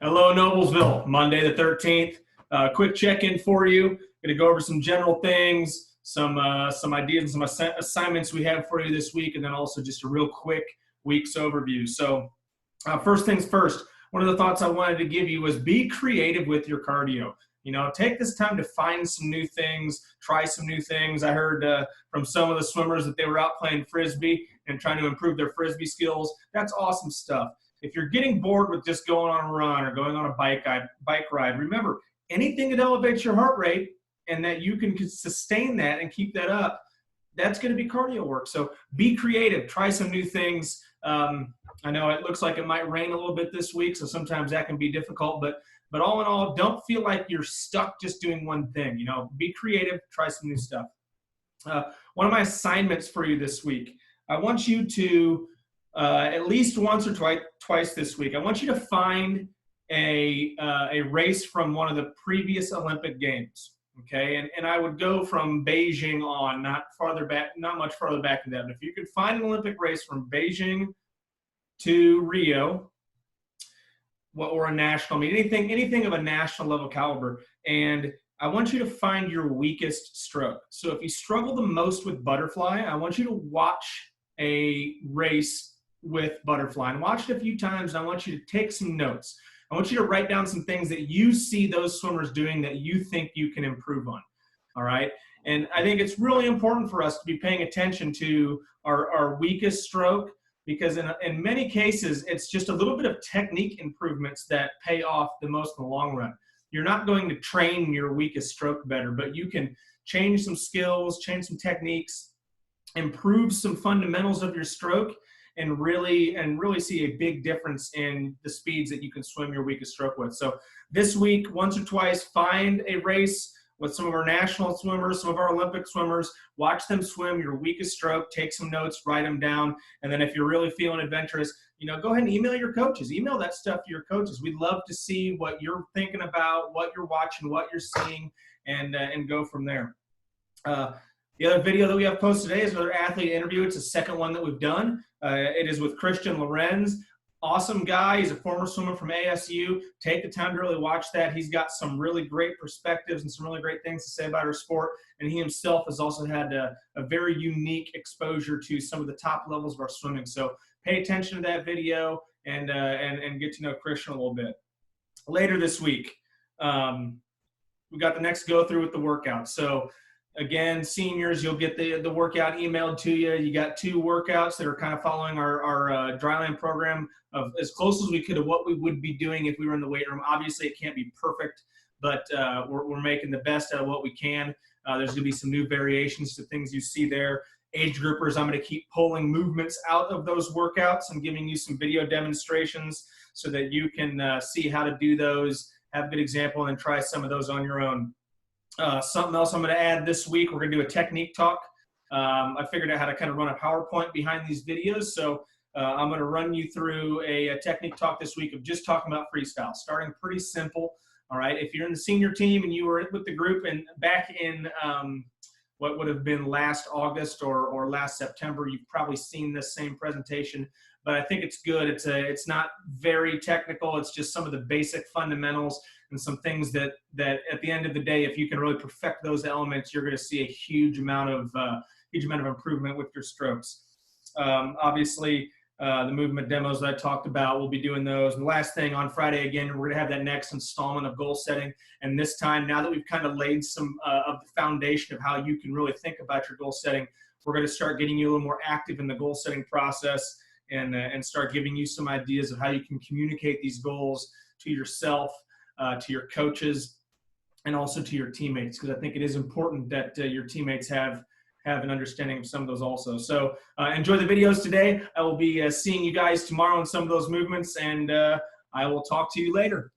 Hello, Noblesville. Monday the 13th. Quick check-in for you. Going to go over some general things, some ideas and some assignments we have for you this week, and then also just a real quick week's overview. So first things first, one of the thoughts I wanted to give you was be creative with your cardio. You know, take this time to find some new things, try some new things. I heard from some of the swimmers that they were out playing Frisbee and trying to improve their Frisbee skills. That's awesome stuff. If you're getting bored with just going on a run or going on a bike ride, remember, anything that elevates your heart rate and that you can sustain that and keep that up, that's going to be cardio work. So be creative. Try some new things. I know it looks like it might rain a little bit this week, so sometimes that can be difficult. But all in all, don't feel like you're stuck just doing one thing. You know, be creative. Try some new stuff. One of my assignments for you this week, I want you to at least once or twice this week, I want you to find a race from one of the previous Olympic Games. Okay, and I would go from Beijing on, not much farther back than that. But if you could find an Olympic race from Beijing to Rio, or a national meet, anything of a national level caliber, and I want you to find your weakest stroke. So if you struggle the most with butterfly, I want you to watch a race with butterfly and watch it a few times. And I want you to take some notes. I want you to write down some things that you see those swimmers doing that you think you can improve on. All right. And I think it's really important for us to be paying attention to our weakest stroke, because in many cases, it's just a little bit of technique improvements that pay off the most in the long run. You're not going to train your weakest stroke better, but you can change some skills, change some techniques, improve some fundamentals of your stroke, and really see a big difference in the speeds that you can swim your weakest stroke with. So this week, once or twice, find a race with some of our national swimmers, some of our Olympic swimmers, watch them swim your weakest stroke, take some notes, write them down. And then if you're really feeling adventurous, you know, go ahead and email your coaches. Email that stuff to your coaches. We'd love to see what you're thinking about, what you're watching, what you're seeing, and go from there. The other video that we have posted today is another athlete interview. It's the second one that we've done. It is with Christian Lorenz. Awesome guy. He's a former swimmer from ASU. Take the time to really watch that. He's got some really great perspectives and some really great things to say about our sport. And he himself has also had a very unique exposure to some of the top levels of our swimming. So pay attention to that video and get to know Christian a little bit. Later this week, we got the next go through with the workout. So again, seniors, you'll get the workout emailed to you. You got 2 workouts that are kind of following our dryland program of as close as we could of what we would be doing if we were in the weight room. Obviously, it can't be perfect, but we're making the best out of what we can. There's going to be some new variations to things you see there. Age groupers, I'm going to keep pulling movements out of those workouts and giving you some video demonstrations so that you can see how to do those, have a good example, and then try some of those on your own. Something else I'm going to add this week, we're going to do a technique talk. I figured out how to kind of run a PowerPoint behind these videos. So I'm going to run you through a technique talk this week of just talking about freestyle, starting pretty simple. All right. If you're in the senior team and you were with the group and back in what would have been last August or last September, you've probably seen this same presentation, but I think it's good. It's not very technical. It's just some of the basic fundamentals and some things that at the end of the day, if you can really perfect those elements, you're going to see a huge amount of improvement with your strokes. Obviously, the movement demos that I talked about, we'll be doing those. And the last thing, on Friday, again, we're going to have that next installment of goal setting. And this time, now that we've kind of laid some of the foundation of how you can really think about your goal setting, we're going to start getting you a little more active in the goal setting process and start giving you some ideas of how you can communicate these goals to yourself, to your coaches, and also to your teammates, because I think it is important that your teammates have an understanding of some of those also. So enjoy the videos today. I will be seeing you guys tomorrow on some of those movements, and I will talk to you later.